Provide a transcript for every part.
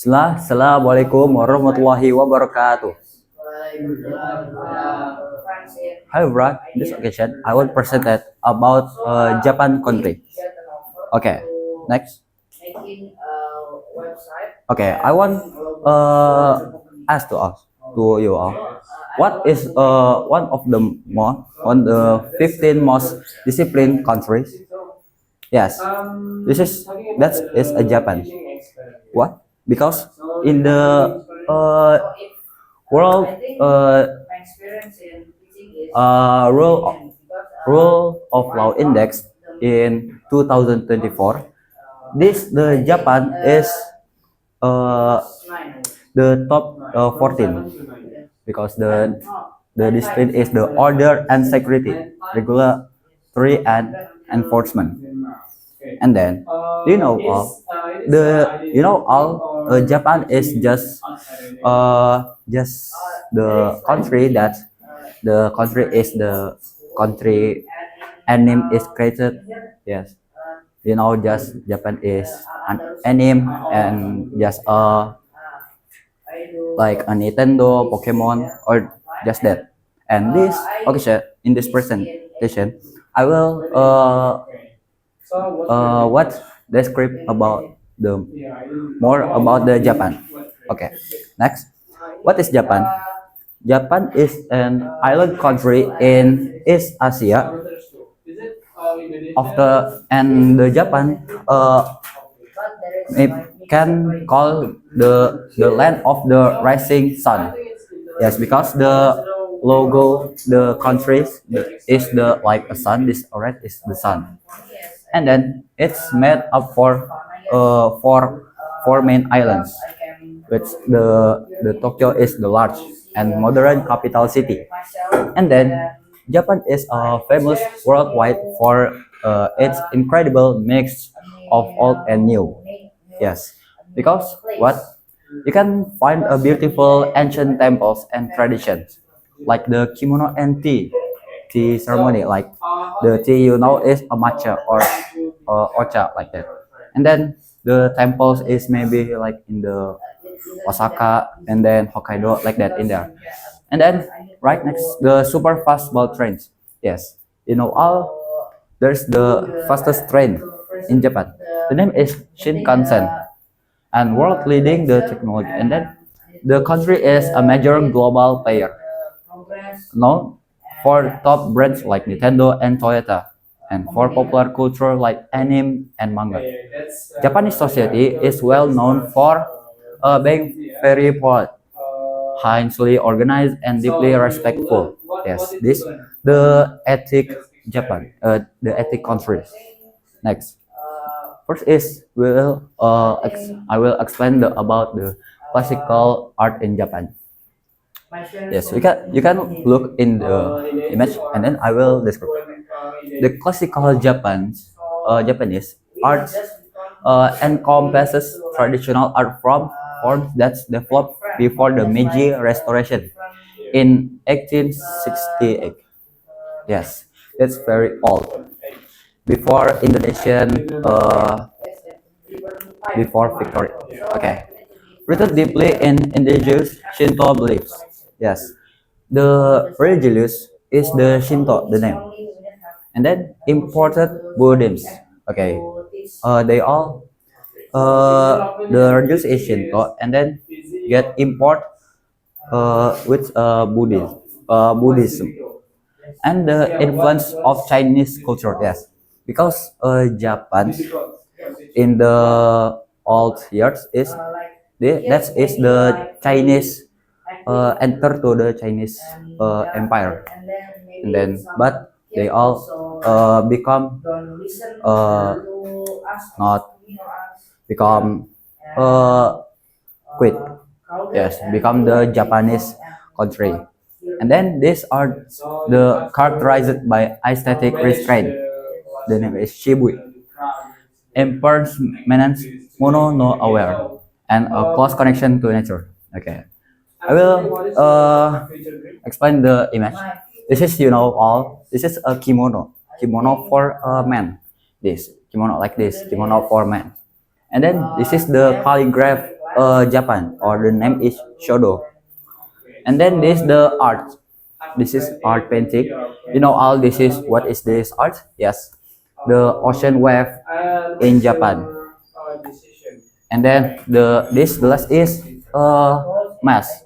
Assalamualaikum warahmatullahi wabarakatuh. Hi, Brad. In this occasion, I will present it about Japan country. Okay, next. Okay, I want ask to you all, what is one of the more one the 15 most disciplined countries? Yes, this is that is a Japan. What? Because in the world rule of law index in 2024, this the Japan is uh, the top 14 because the discipline is the order and security, regulatory and enforcement. And then Japan is just the country that the country is the country anime is created. Yes, just Japan is an anime and just like a Nintendo, Pokemon, or just that. And this okay, in this presentation, I will what describe about the more about the Japan. Okay, next. What is Japan? Japan is an island country in East Asia. After and the Japan it can call the land of the rising sun. Yes, because the logo the countries is the like a sun. This red is the sun, and then it's made up for four main islands, which the Tokyo is the large and modern capital city, and then Japan is famous worldwide for its incredible mix of old and new. Yes, because what you can find a beautiful ancient temples and traditions like the kimono and tea ceremony, like the tea is a matcha or ocha like that. And then the temples is maybe like in the Osaka and then Hokkaido like that in there. And then right next the super fast bullet trains. Yes, all there's the fastest train in Japan. The name is Shinkansen and world leading the technology. And then the country is a major global player known for top brands like Nintendo and Toyota, and for popular culture like anime and manga. Japanese society is well known for being very polite, highly organized, and deeply respectful. Yes, this the ethic Japan, the ethic countries. Next, first is I will explain about the classical art in Japan. Yes, you can look in the image and then I will describe. The classical Japanese art encompasses traditional art forms that developed before the Meiji Restoration in 1868. Yes, that's very old. Before Indonesian, before victory. Okay, rooted deeply in indigenous Shinto beliefs. Yes, the religious is the Shinto, the name, and then imported Buddhism. Okay, they all the religious is Shinto, and then get import with Buddhism, and the influence of Chinese culture. Yes, because Japan in the old years is that is the Chinese enter to the Chinese empire, and then but they all become not become quit. Yes, become the Japanese country, and then these are the characterized by aesthetic restraint. The name is Shibui. Impermanence, mono no aware, and a close connection to nature. Okay, I will explain the image. This is all. This is a kimono for a man. This kimono like this, kimono for man. And then this is the calligraph Japan, or the name is Shodo. And then this the art. This is art painting. You know all this is what is this art? Yes, the ocean wave in Japan. And then the last is mask.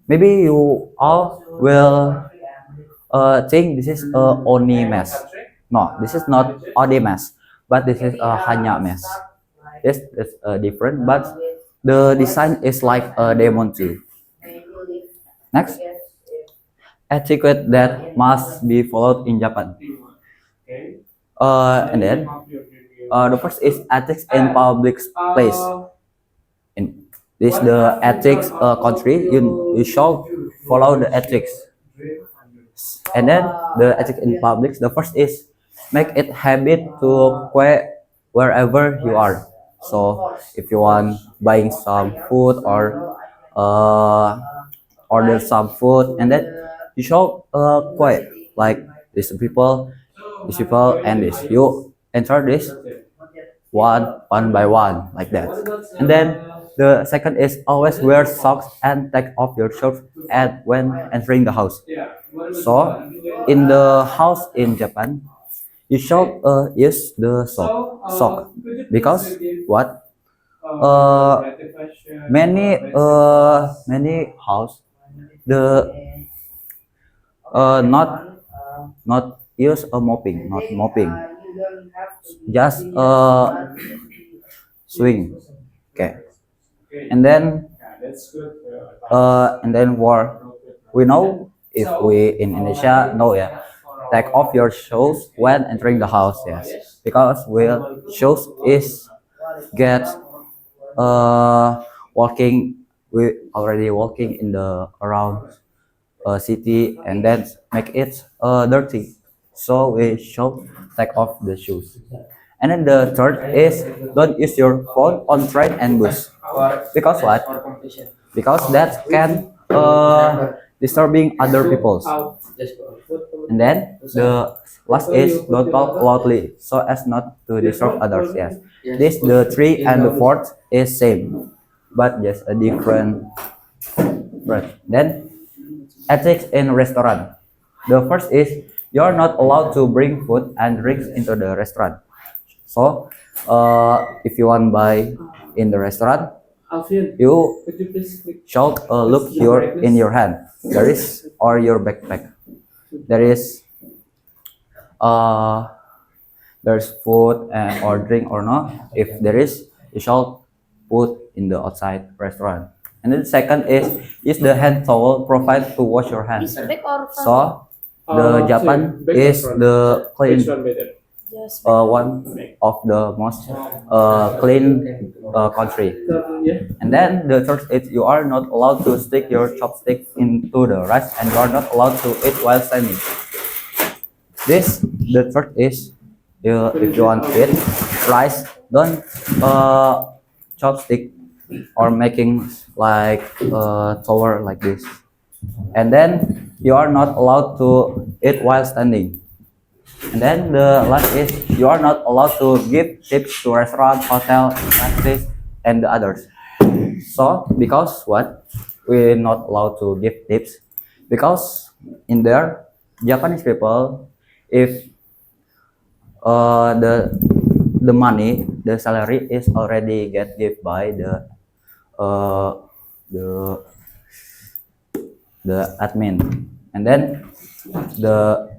Maybe you all will think this is a Oni mask. No, this is not Oni mask, but this is a Hanya mask. This is different, but the design is like a demon too. Next, etiquette that must be followed in Japan. And then the first is ethics in public place. In this the ethics country, you should follow the ethics. And then the ethics in public, the first is make it habit to quit wherever you are. So if you want buying some food or order some food, and then you should quit like these people and this you enter this one by one like that. And then the second is always wear socks and take off your shoes and when entering the house. So in the house in Japan, you should use the sock because what many house the not use a mopping, not mopping, just swing. Okay, and then war. We know if we in Indonesia know, yeah, take off your shoes when entering the house, yes, because shoes is get walking, we already walking in the around city and then make it dirty, so we should take off the shoes. And then the third is don't use your phone on train and bus because what, because that can disturbing other people's. And then the last is don't talk loudly so as not to disturb others. Yes, this the three and the fourth is same, but just a different. Right. Then ethics in restaurant. The first is you are not allowed to bring food and drinks into the restaurant. So if you want buy in the restaurant, you should look in your hand. There is or your backpack. There is there's food or drink or not. If there is, you shall put in the outside restaurant. And then the second is use the hand towel provided to wash your hands. So the Japan is the clean one of the most clean country. And then the third is you are not allowed to stick your chopstick into the rice and you are not allowed to eat while standing. The third is if you want to eat rice, don't chopstick or making like tower like this. And then you are not allowed to eat while standing. And then the last is you are not allowed to give tips to restaurant, hotel, taxis, and the others. So because what, we're not allowed to give tips because in there Japanese people, if the money, the salary is already get give by the admin, and then the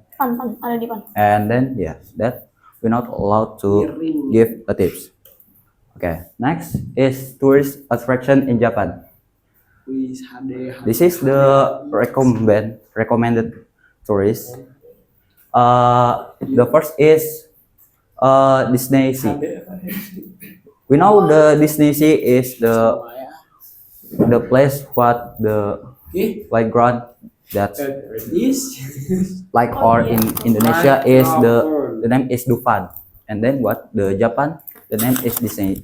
and then yes, that we're not allowed to give a tips. Okay, next is tourist attraction in Japan. This is the recommended tourist. The first is Disney Sea. We know the Disney Sea is the place what the playground that like, or in Indonesia is the name is Dufan, and then what the Japan, the name is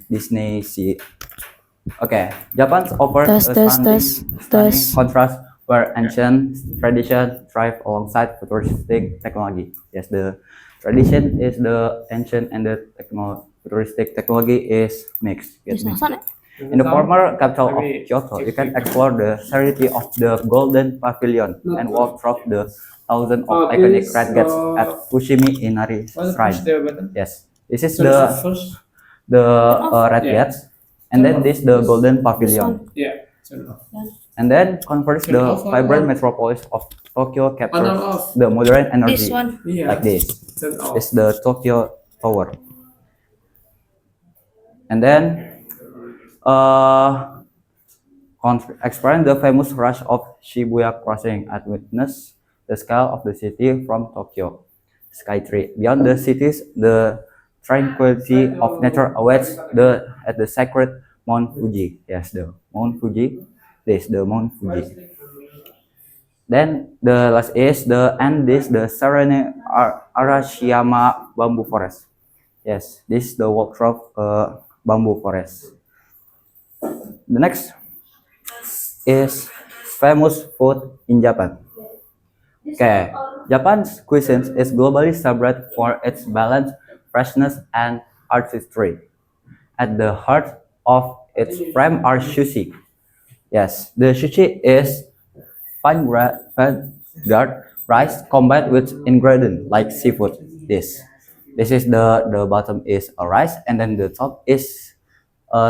Disney Sea. Okay, Japan offers a stunning contrast where ancient tradition thrive alongside futuristic technology. Yes, the tradition is the ancient and the futuristic technology is mixed. In the former capital of Kyoto, you can explore the serenity of the Golden Pavilion and walk through the thousands of iconic red gates at Fushimi Inari Shrine. Yes, this is the red gates, and then this the Golden Pavilion. Yeah. And then converts the vibrant metropolis of Tokyo captures the modern energy This one. like this. It's the Tokyo Tower. And then experience the famous rush of Shibuya crossing and witness the scale of the city from Tokyo Skytree. Beyond the cities, the tranquility of nature awaits at the sacred Mount Fuji. Yes, the Mount Fuji. This the Mount Fuji. Then the last is the serene Arashiyama bamboo forest. Yes, this is the Waltrop bamboo forest. The next is famous food in Japan. Okay, Japan's cuisine is globally celebrated for its balance, freshness, and artistry. At the heart of its frame are sushi. Yes, the sushi is fine guard rice combined with ingredients like seafood. This is the bottom is a rice, and then the top is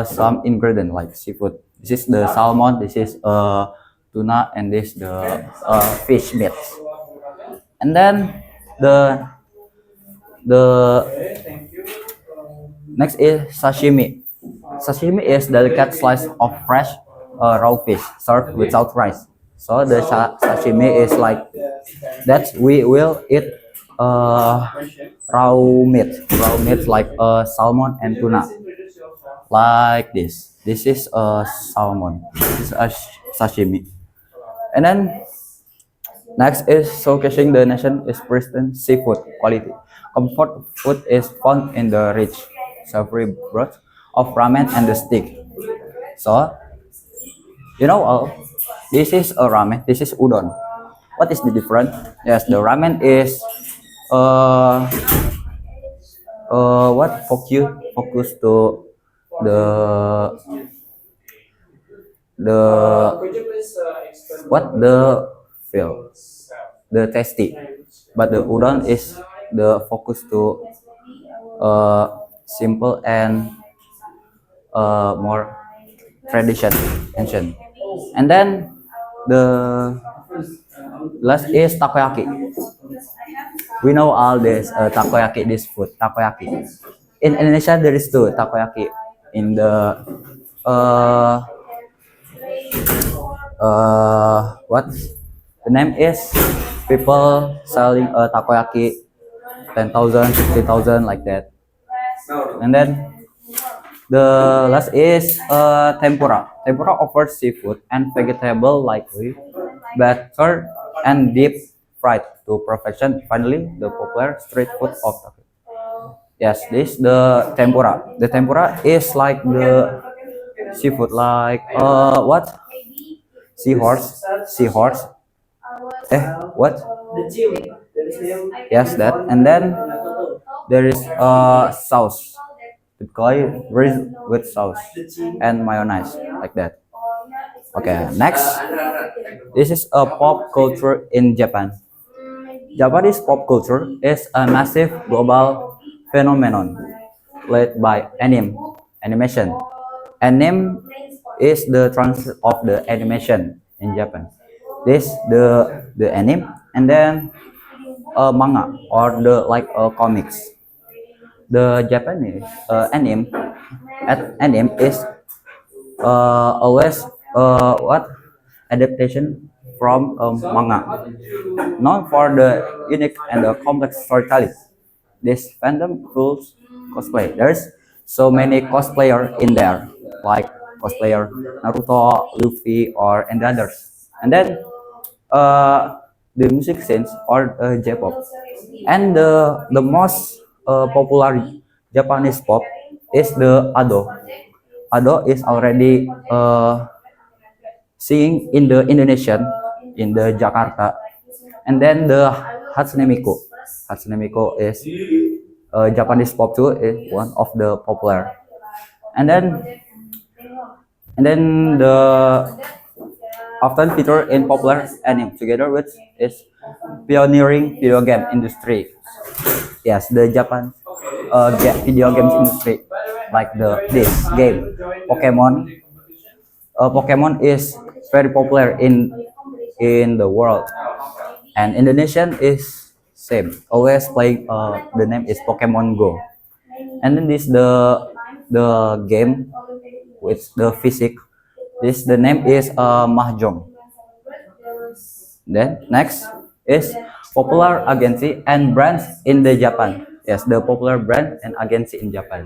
some ingredient like seafood. This is the salmon. This is tuna, and this the fish meat. And then the next is sashimi. Sashimi is delicate slice of fresh raw fish served without rice. So the sashimi is like that we will eat raw meat like salmon and tuna, like this. This is a salmon. This is a sashimi. And then next is showcasing the nation is pristine seafood quality. Comfort food is found in the rich, savory broth of ramen and the steak. So, this is a ramen. This is udon. What is the difference? Yes, the ramen is what focus to the Could you please explain what the feel the tasty, but the udon is the focus to simple and more tradition ancient. And then the last is takoyaki. We know all this takoyaki, this food takoyaki. In Indonesia there is two takoyaki in the what the name is people selling takoyaki 10,000 50,000 like that. And then the last is tempura. Tempura offers seafood and vegetable likely battered and deep fried to perfection. Finally, the popular street food of Tokyo. Yes, this the tempura. The tempura is like the seafood, like what? Seahorse. What? Yes, that. And then there is sauce. Typically with sauce and mayonnaise like that. Okay, next. This is a pop culture in Japan. Japanese pop culture is a massive global phenomenon led by animation. Anime is the translation of the animation in Japan. This the anime, and then manga or the like comics. The Japanese anime is always what adaptation from manga, known for the unique and the complex storytelling. This fandom fuels cosplay. There's so many cosplayer in there, like cosplayer Naruto, Luffy, or and others. And then the music scenes or J-pop, and the most popular Japanese pop is the Ado. Ado is already singing in the Indonesian in the Jakarta, and then the Hatsune Miku. Hatsune Miku is Japanese pop too, is one of the popular. And then And then the often feature in popular anime together with its pioneering video game industry. Yes, the Japan video games industry, like this game, Pokemon. Pokemon is very popular in the world, and Indonesian is same. Always playing. The name is Pokemon Go, and then this the game with the physics. This the name is Mahjong. Then next is popular agency and brands in the Japan. Yes, the popular brand and agency in Japan.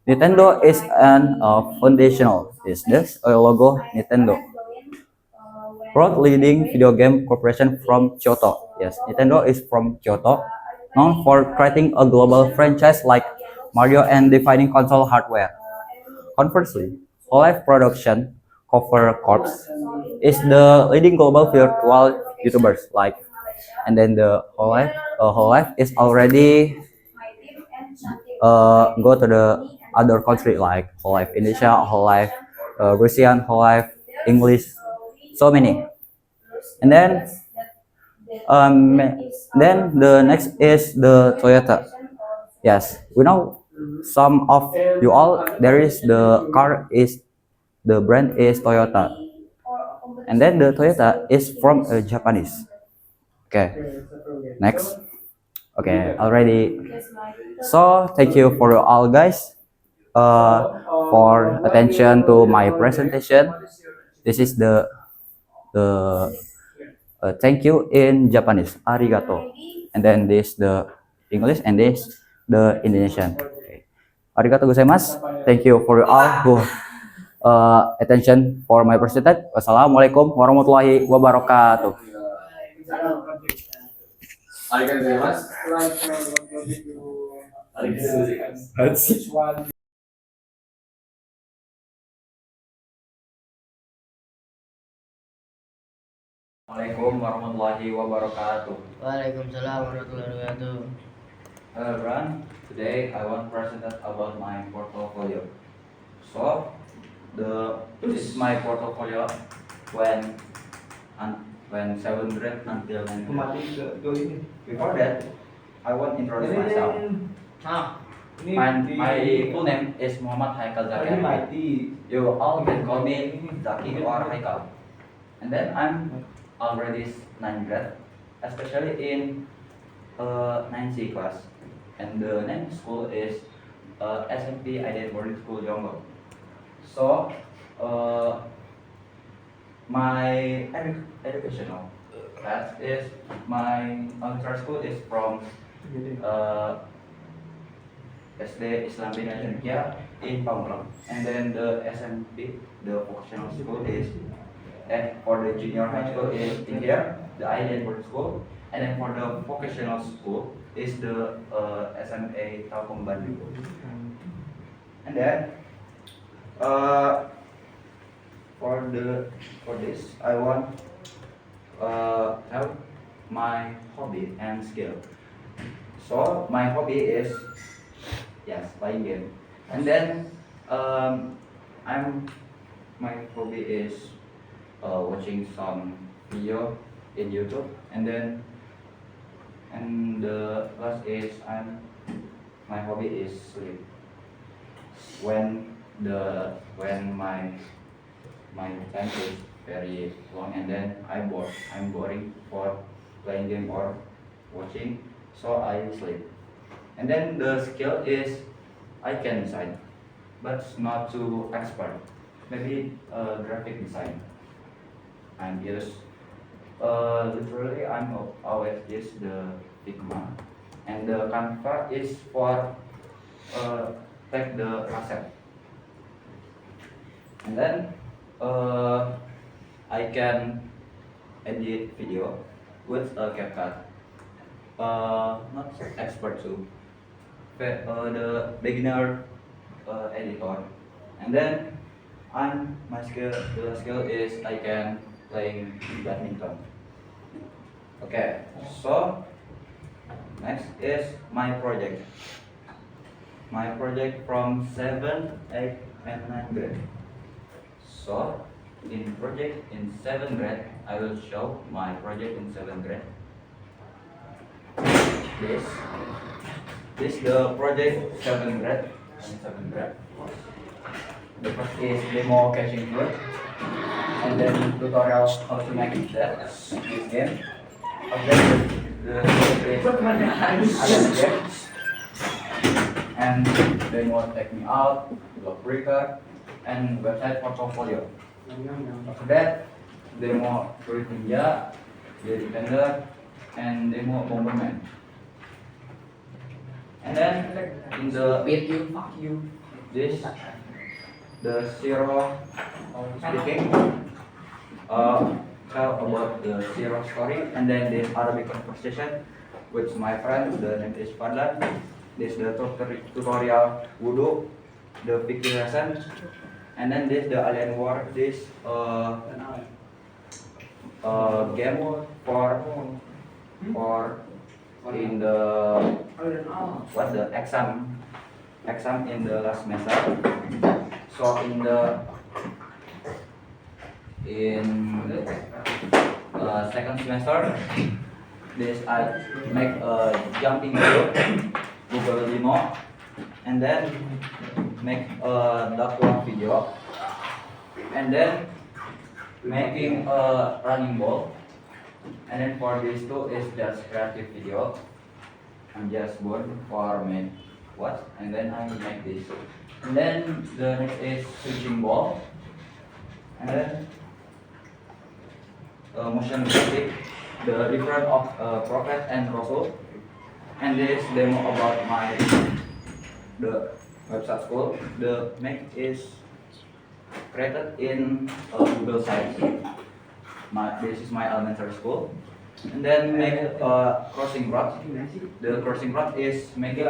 Nintendo is an foundational. Is this a logo? Nintendo. World leading video game corporation from Kyoto. Yes, Nintendo is from Kyoto, known for creating a global franchise like Mario and defining console hardware. Conversely, Hololive Production Cover Corps is the leading global virtual YouTubers like, and then the Hololive is already go to the other country like Hololive Indonesia, Hololive Russian, Hololive English, so many. And um, then the next is the Toyota. Yes, we know some of you all. There is the car is the brand is Toyota, and then the Toyota is from Japanese. Okay, next. Okay, already. So thank you for all guys for attention to my presentation. This is the thank you in Japanese, arigato, and then this the English and this the Indonesian. Okay. Arigato gozaimasu. Thank you for all who attention for my presentation. Wassalamualaikum warahmatullahi wabarakatuh. Assalamualaikum warahmatullahi wabarakatuh. Waalaikumsalam warahmatullahi wabarakatuh. Hello everyone. Today I want to present about my portfolio. So this is my portfolio when when 7th grade until 9th grade. Before that, I want to introduce myself. My full name is Muhammad Haikal Zaki. You all can call me Zaki or Haikal. And then I'm already 9th grade, especially in 9C class. And the name school is SMP Identity Boarding School Jonggo. So my educational class is my elementary school is from SD Islam Bina Indonesia in Pamulang, and then the SMP, the vocational school is, and for the junior high school is in here, the Identity Boarding School, and then for the vocational school is the SMA Telkom Bandung. And then for this I want have my hobby and skill. So my hobby is playing game, and then my hobby is watching some video in YouTube, and the last is my hobby is sleep. When my time is very long, and then I'm boring for playing game or watching, so I sleep. And then the skill is I can design, but not too expert. Maybe graphic design. I'm literally I'm always use the Figma, and the Canva is for take the asset. And then I can edit video with a CapCut. Not expert too, but the beginner editor. And then the skill is I can playing badminton. Okay, so next is my project. My project from 7, 8, and 9 grade. So in project in 7th grade, I will show my project in 7th grade. This this the project 7th grade. In 7th grade. The first is demo catching bird, and then tutorial how to make that this game. After the and demo take me out, block breaker, and website portfolio. After that, demo Fruit Ninja, the Defender, and demo Bomberman. And then in the Beat you, fuck you. this the zero speaking tell about the zero story, and then this Arabic conversation with my friend, the name is Fadlan. This the tutorial wudu, the fikir lesson, and then this the alien war, this game for in the what the exam in the last semester. So in second semester, this I make a jumping video, Google demo, and then make a duck video, and then making a running ball, and then for these two is just creative video. I'm just bored for make what, and then I make this. And then the next is switching ball, and then motion graphic, the difference of Prophet and Rasul, and this demo about my the website school. The make is created in Google Sites. This is my elementary school. And then make a crossing road. The crossing road is making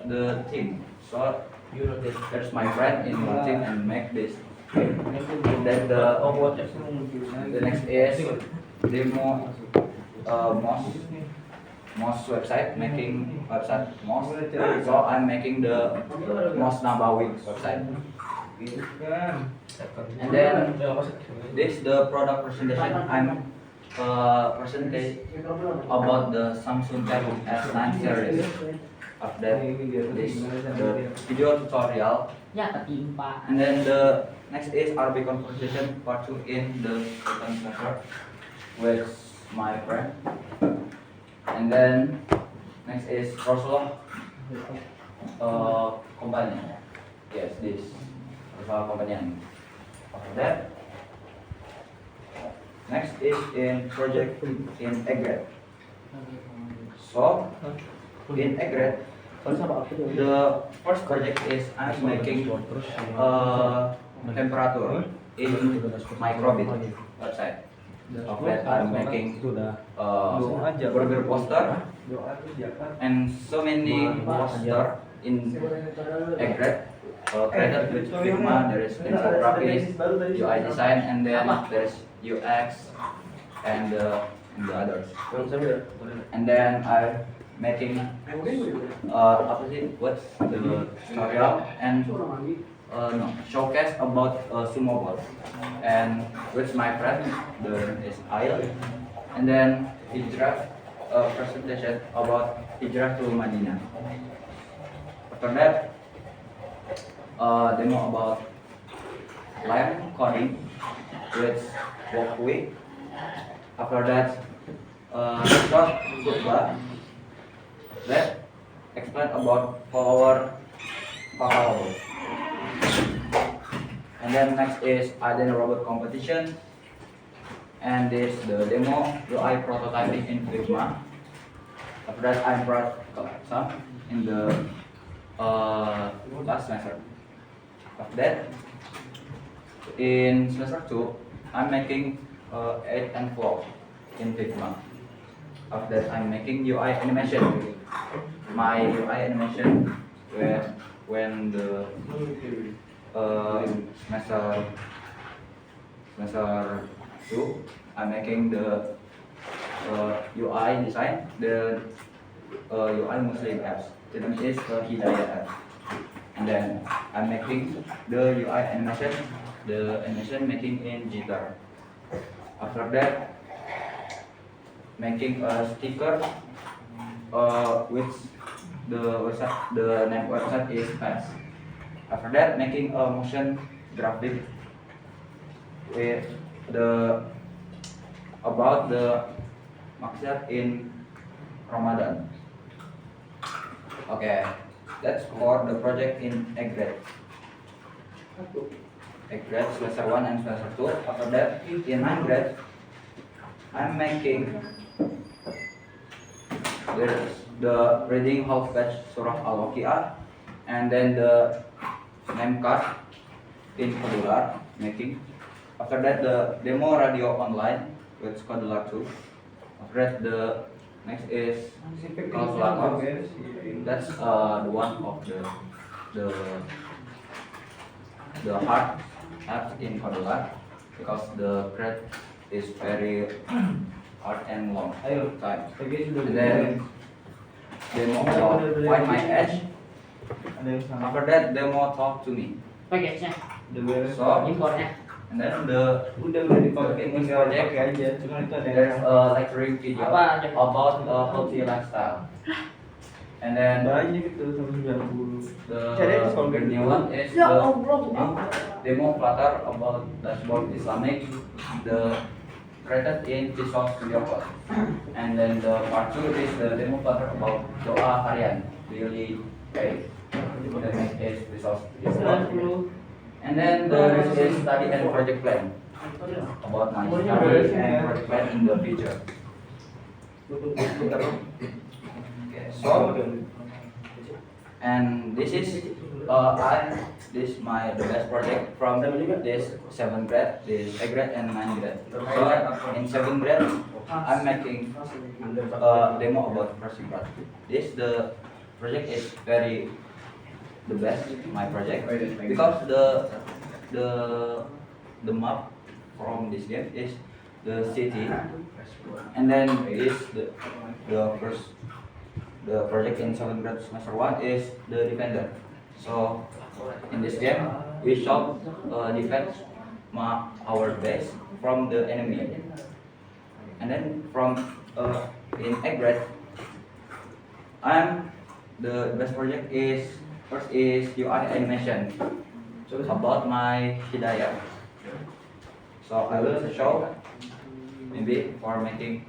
the team. So there's my friend in the team and make this. And then the next is demo MOS website, making website MOS. So I'm making the MOS Nabawi website. And then this the product presentation. I'm presentation about the Samsung Tablet S9 series. After that, this the video tutorial. And then the next is Arabic conversation part 2 in the second semester with my friend. And then next is Rasulullah companion. Yes, this Rasulullah companion. After that, next is in project in Egret. So in Egret, the first project is I'm making temperature in microbit website. Of that I'm making burger poster and so many poster in Egret. Created with Figma, there is infographics, UI design, and then there's UX and the others. And then I making what's the tutorial and showcase about sumo ball, and with my friend, the name is Ail, and then hijrah presentation about hijrah to Madinah. After that, demo about live coding with Walkway. After that, short khutbah that explain about follower power. And then next is Aden robot competition, and this the demo UI prototyping in Figma. After that, I brought some in the last semester. After that, in semester 2, I'm making 8 and 4 in Figma. After that, I'm making UI animation. My UI animation when the semester 2, I'm making the UI design, the UI Muslim apps. The name is Hidayah app. And then I'm making the UI animation the animation making in jitter. After that, making a sticker which the name website is Fast. After that, making a motion graphic with the about the maksud in Ramadan. Okay, that's for the project in Egret. Egret semester 1 and semester 2. After that, in 9th grade, I'm making the reading half page surah Al-Waqi'ah, and then the name card in Kodular making. After that, the demo radio online with Kodular 2. After that, the next is Kalkulator. That's the one of the the hard apps in Kodular because the grade is very hard and long time. And then demo about find my edge. After that, demo talk to me. Paketnya, So, impornya. and then the in this project there's a lecturing video Apa aja? about a healthy lifestyle. And then banyak itu sampai 90. the new one is the demo Flutter about dashboard Islamic, the created in Visual Studio Code. And then the part 2 is the demo Flutter about doa harian, daily pay. The next is Visual Studio Code. And then the next is study and project plan about my study and project plan in the future. Okay, so and this is this my the best project from this 7th grade, this 8th grade and 9th grade. So in 7th grade, I'm making a demo about pricing part. This the project is very the best my project because the map from this game is the city, and then is the first the project in 7th grade semester 1 is the defender. So in this game we shall defend our base from the enemy, and then from in 8th grade the best project is first is UI animation about my hidayah. So I will show maybe for making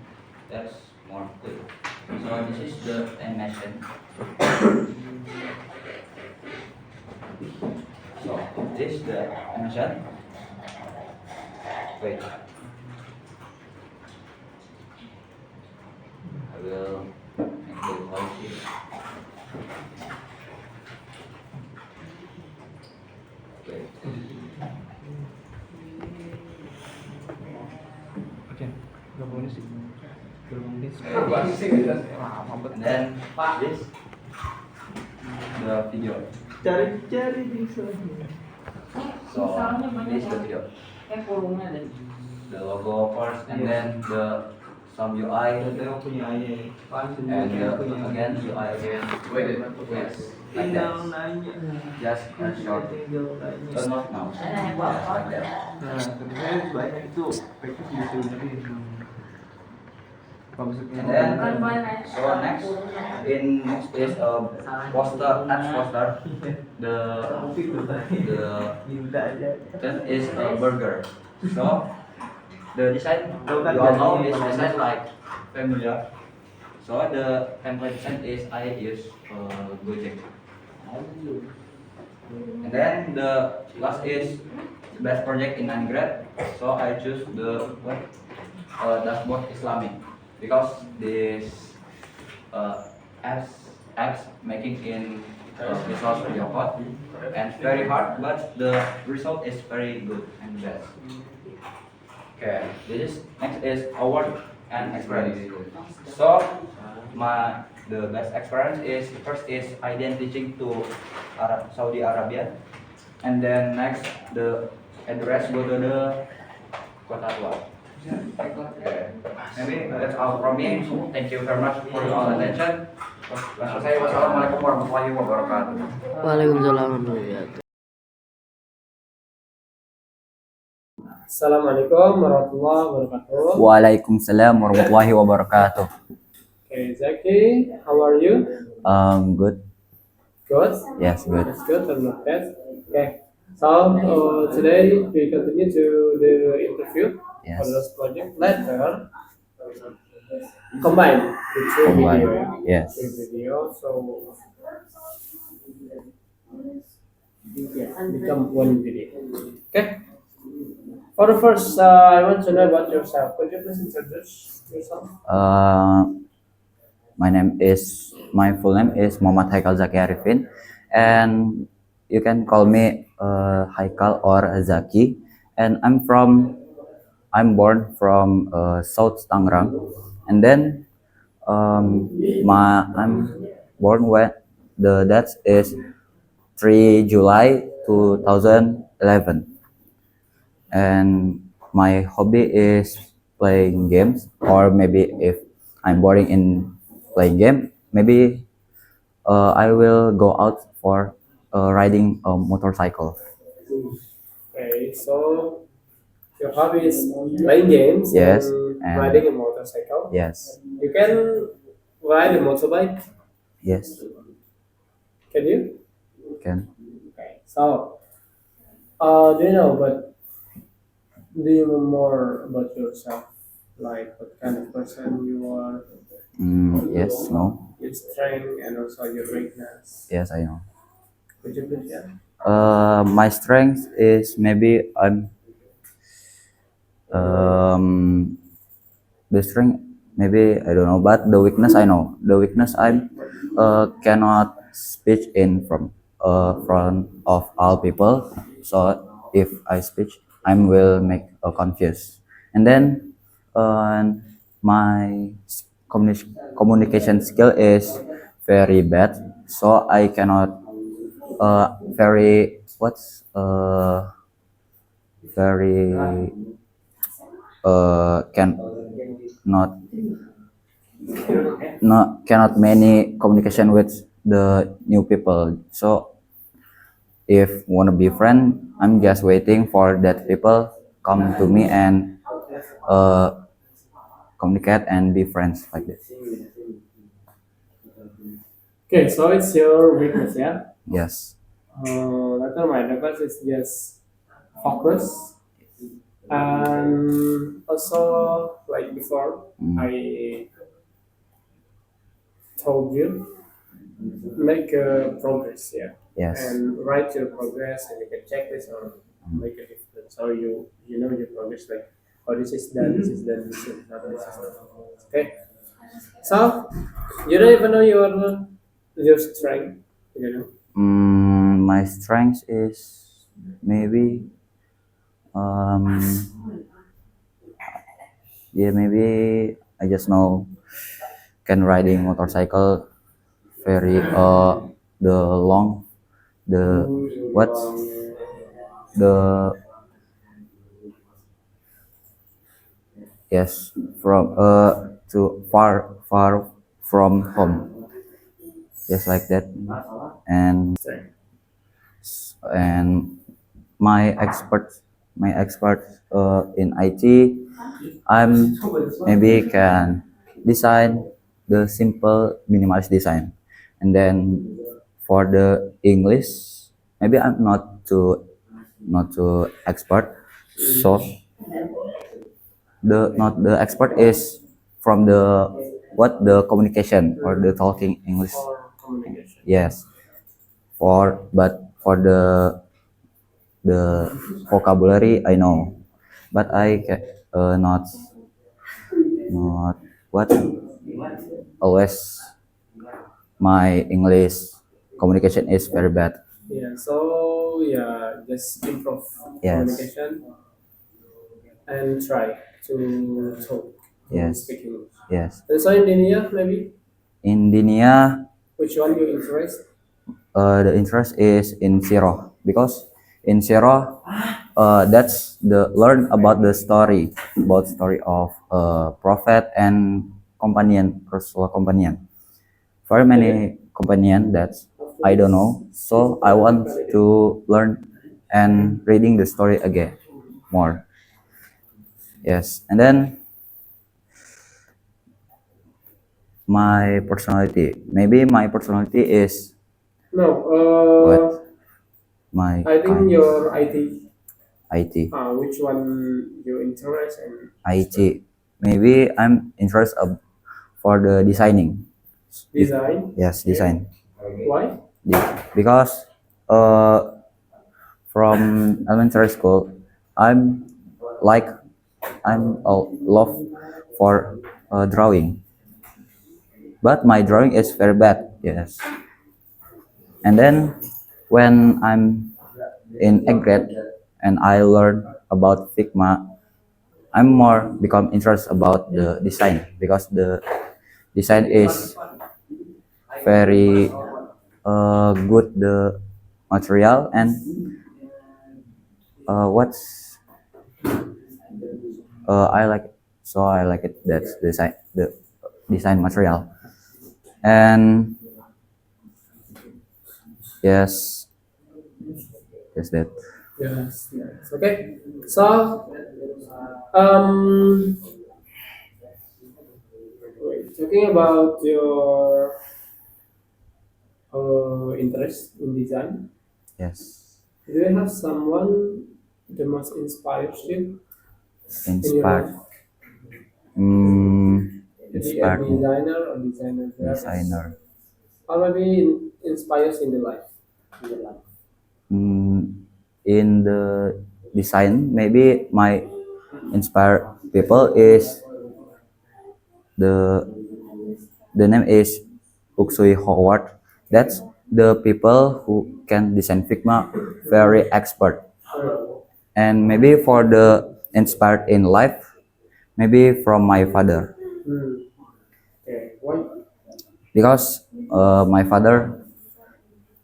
that's more clear. So this is the animation. So this is the animation. Wait. I will make the quality. Wait. Oke, berapa menit sih? Berapa menit? And then this the video. Cari-cari bisa. So this the video. Kurungnya ada. The logo first, and then the some UI, Kita yang punya ayah. and again UI again. Yes, like that. Tinggal nanya. Just a short. Tinggal nanya. Not now. Yes, like that. Nah, tapi saya banyak itu. Praktis bisa benerin. Kalau misalnya And then so next next is a poster, ads poster. The Minta aja. that is a burger. So the design you all know is design like familiar. So the template design is I use Gojek. And then the last is best project in 9th grade. So I choose the dashboard Islamic because this apps making in Visual Studio Code and very hard, but the result is very good and best. Okay, this next is award and experience. So the best experience is first is I then teaching to Saudi Arabia, and then next the address go to the Kota Tua. Okay. Maybe that's all from me. Thank you very much for your attention. Wassalamualaikum warahmatullahi wabarakatuh. Waalaikumsalam warahmatullahi wabarakatuh. Assalamualaikum warahmatullahi wabarakatuh. Waalaikumsalam warahmatullahi wabarakatuh. Okay, Zaki, how are you? Good. Good. Yes, good. That's good. I'm not bad. Okay. So today we continue to the interview Yes. for this project. Later, combine the three Combine. video. Yeah? Yes. Three video. So become one video. Okay. For the first, I want to know about yourself. Could you please introduce yourself? My full name is Muhammad Haikal Zaki Arifin, and you can call me Haikal or Zaki. And I'm born from South Tangerang, and then I'm born when the date is 3 July 2011, and my hobby is playing games, or maybe if I'm boring in playing game, maybe I will go out for riding a motorcycle. Okay, so your hobby is playing games Yes, and and- riding a motorcycle. Yes, You can ride a motorbike. yes, Can you? can. Okay. So, do you know? But do you know more about yourself? Like what kind of person you are, Yes, no, your strength, and also your weakness. yes, I know. Could you please share? My strength is maybe um the strength maybe I don't know, but the weakness I know. The weakness I cannot speak in front of all people. So if I speak, I will make a confused. And then my communication skill is very bad. So I cannot very what's very can not cannot many communication with the new people. So if wanna be friend, I'm just waiting for that people come to me and communicate and be friends like this. Okay, so it's your weakness, yeah. Yes. Later my weakness is just focus, and also like before I told you, make progress, yeah. Yes. And write your progress, and you can check this or make a difference. So you know your progress, like oh this is done, this is done, this is done, this is done. Okay. So you don't even know your strength, you know. My strength is maybe maybe I just know can riding motorcycle very the long the what the yes from to far from home, just like that. And my expert in IT, I'm maybe can design the simple minimalist design. And then for the English, maybe I'm not too expert. So the expert is from the the communication or the talking English. For communication. Yes. But for the vocabulary I know, but I not what always my English communication is very bad. Yeah. So yeah, just improve Yes. communication and try to talk, to Yes. speak English. Yes. And so in India, maybe In Dinia, which one you interest? the interest is in Sirah, because in Sirah, that's the learn about the story of prophet and companion, Rasulullah companion. Very many companion that I don't know, so I want to learn and reading the story again more. Yes, and then my personality. Maybe my personality is No, what my I think kindness. your IT. IT. Which one you interest and IT. Maybe I'm interested for the designing. design? Yes, Okay. design. Why? Because from elementary school, I'm like I'm a love for drawing, but my drawing is very bad. Yes, and then when I'm in 8th grade and I learn about Figma, I'm more become interested about the design because the design is very good the material and what's I like it. So I like it. That's the design material. And yes, yes that. Yes, yes. Okay. So, um, talking about your interest in design, Yes, do you have someone that most inspires you in your inspired. life? Maybe a Inspired me. designer or designer that Designer. or maybe inspires in the life. In your life. In the design, maybe my inspired people is the the name is Uksui Howard. That's the people who can design Figma very expert. And maybe for the inspired in life, maybe from my father Hmm. Okay. Why? because my father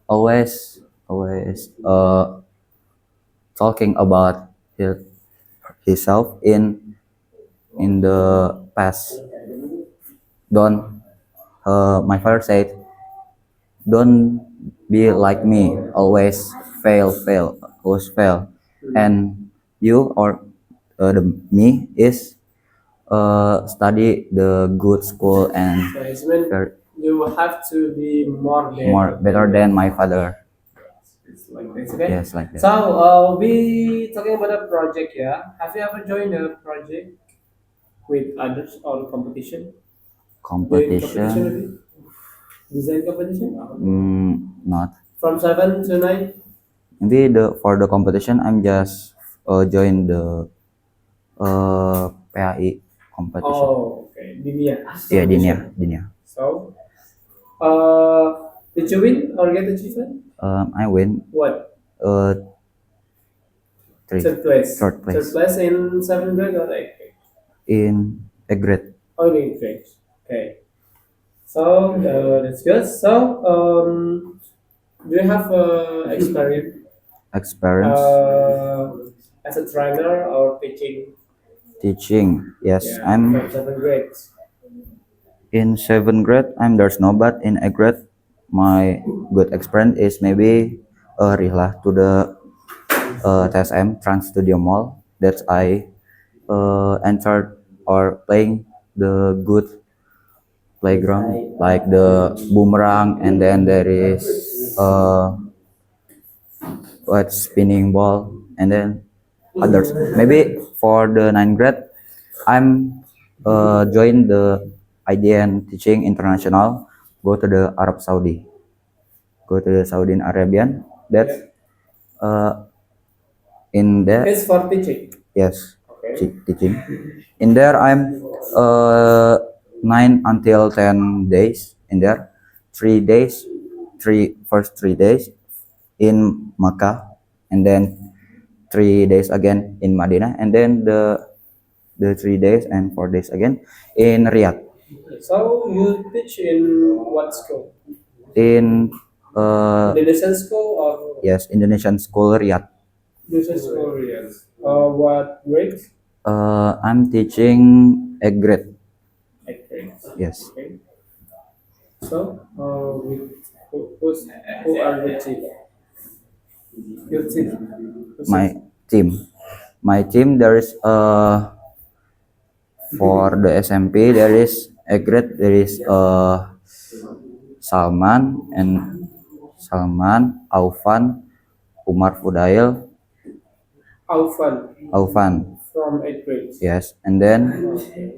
always talking about himself in the past. Don't my father said, don't be like me, always always fail, and you or the me is study the good school and So it's meant very, you have to be more more better. better than my father. It's like this, okay? Yes, like So, that. we talking about a project, yeah? Have you ever joined a project with others or competition? Doing competition with Competition, it? Design competition? not. From 7 to 9? Maybe the for the competition I'm just join the PAI competition. Oh, okay. Dinia. Yeah, Competition. Dinia. So, did you win or get achievement? I win What? uh three Third place. third Third place place in 7th grade or 8th grade? in a grade Oh, in 8th grade. Okay. So, that's good. So, do you have experience experience uh, as a trainer or teaching? teaching. Yes, Yeah, I'm from 7th grade. in 7th grade. I'm there's no but in a grade. My good experience is maybe Rihla to the TSM Trans Studio Mall that I entered or playing the good playground like the boomerang and then there is what spinning ball and then others. Maybe for the 9th grade, I'm join the IDN Teaching International. Go to the Arab Saudi. Go to the Saudi Arabian. That's Yeah. in there. It's for teaching. Yes, Okay. teaching. In there, I'm 9 until 10 days. In there, 3 days, first 3 days in Makkah, and then 3 days again in Madinah, and then the 3 days and 4 days again in Riyadh. So, you teach in what school? In Indonesian school or yes, Indonesian school Riyadh. Indonesian school? Yes. What grade? I'm teaching a grade. 8th grade. Yes, Okay. So, who are the team? Your team. Who's my it? team. My team there is For the SMP, there is a grade. There is Salman, Aufan, Umar Fudail, Aufan Aufan. from 8th grade. Yes, and then Okay.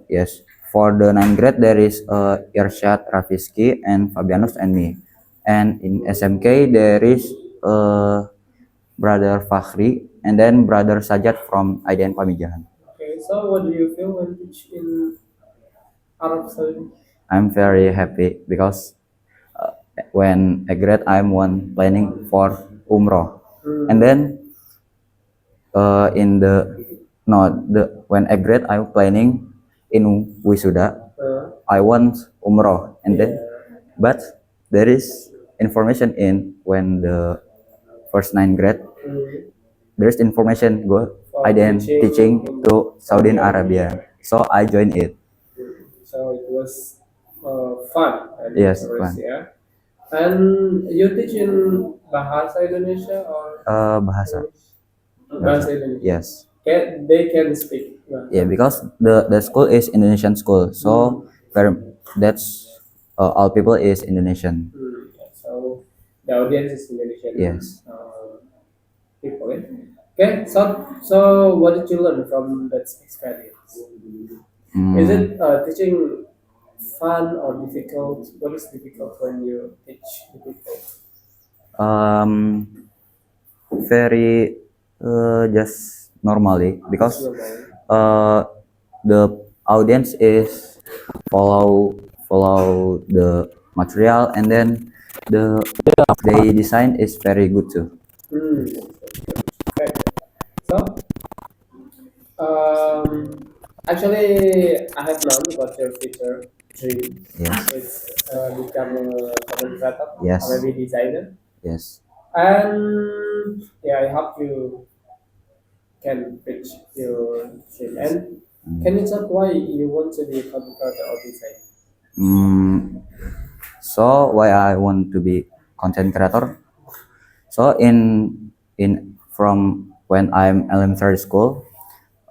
yes. For the 9th grade, there is Irsyad, Rafiski, and Fabianus and me. And in SMK, there is brother Fakhri, and then brother Sajat from IDN Pamijahan. Okay, so what do you feel when teach in Arab Saudi? I'm very happy because when I grade, I'm one planning for Umroh, and then in the no the when I grade, I'm planning in Wisuda. I want Umroh, and then but there is information in when the first 9th grade, there's information go I then teaching to Saudi Arabia, so I joined it. So it was fun and Yes, interesting, fun. yeah. And you teach in Bahasa Indonesia or Bahasa. Bahasa Indonesia? Yes. They can speak. Yeah, because the school is Indonesian school, so that's all people is Indonesian. So the audience is Indonesian. Yes. People. Okay. So what did you learn from that experience? Is it teaching fun or difficult? What is difficult when you teach the people? Very just normally because the audience is follow the material, and then the design is very good too. Okay. So, actually, I have known about your future dream. Yes. It's become a content creator, Yes. or maybe designer. Yes. And yeah, I hope you can reach your dream. And can you talk why you want to be a content creator or designer? So why I want to be content creator? So in from when I'm elementary school,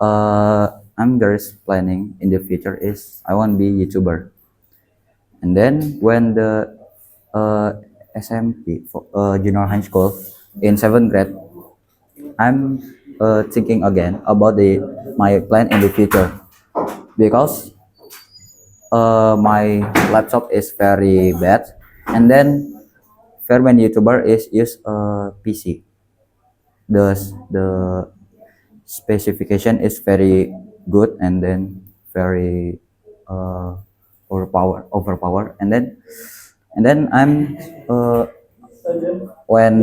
I'm just planning in the future is I want to be YouTuber. And then when the SMP junior high school in 7th grade, I'm thinking again about my plan in the future because my laptop is very bad, and then very many YouTuber is use PC. The specification is very good, and then very overpower, and then I'm when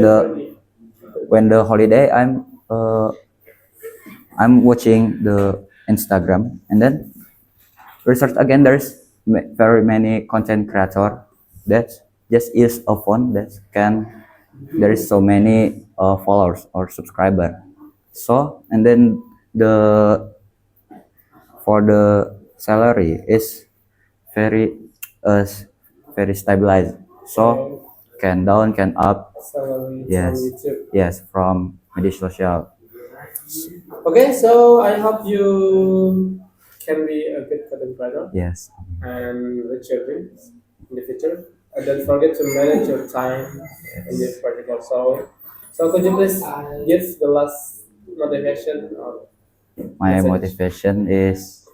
the holiday I'm watching the Instagram, and then research again. There's very many content creator that just use a phone that can there is so many followers or subscriber. So and then the for the salary is very uh, very stabilized. So can down can up. Salary Yes. from YouTube. Yes, from media social. Okay, so I hope you can be a good content creator Yes. and reach your dreams in the future. And don't forget to manage your time in this particular. So could you please give the last motivation or My message? motivation is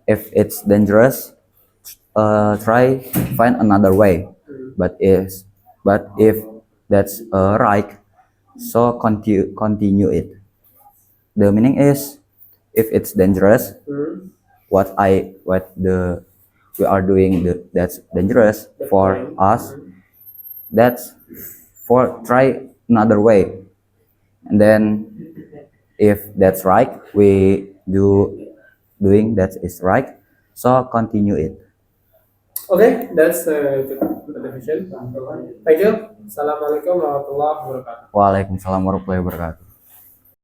if it's dangerous, try find another way. But if that's right, so continue it. The meaning is if it's dangerous, Hmm? what we are doing that's dangerous for us, that's for try another way, and then if that's right, we doing that is right, so continue it. Okay, that's a good motivation. Thank you. Assalamualaikum warahmatullahi wabarakatuh. Waalaikumsalam warahmatullahi wabarakatuh.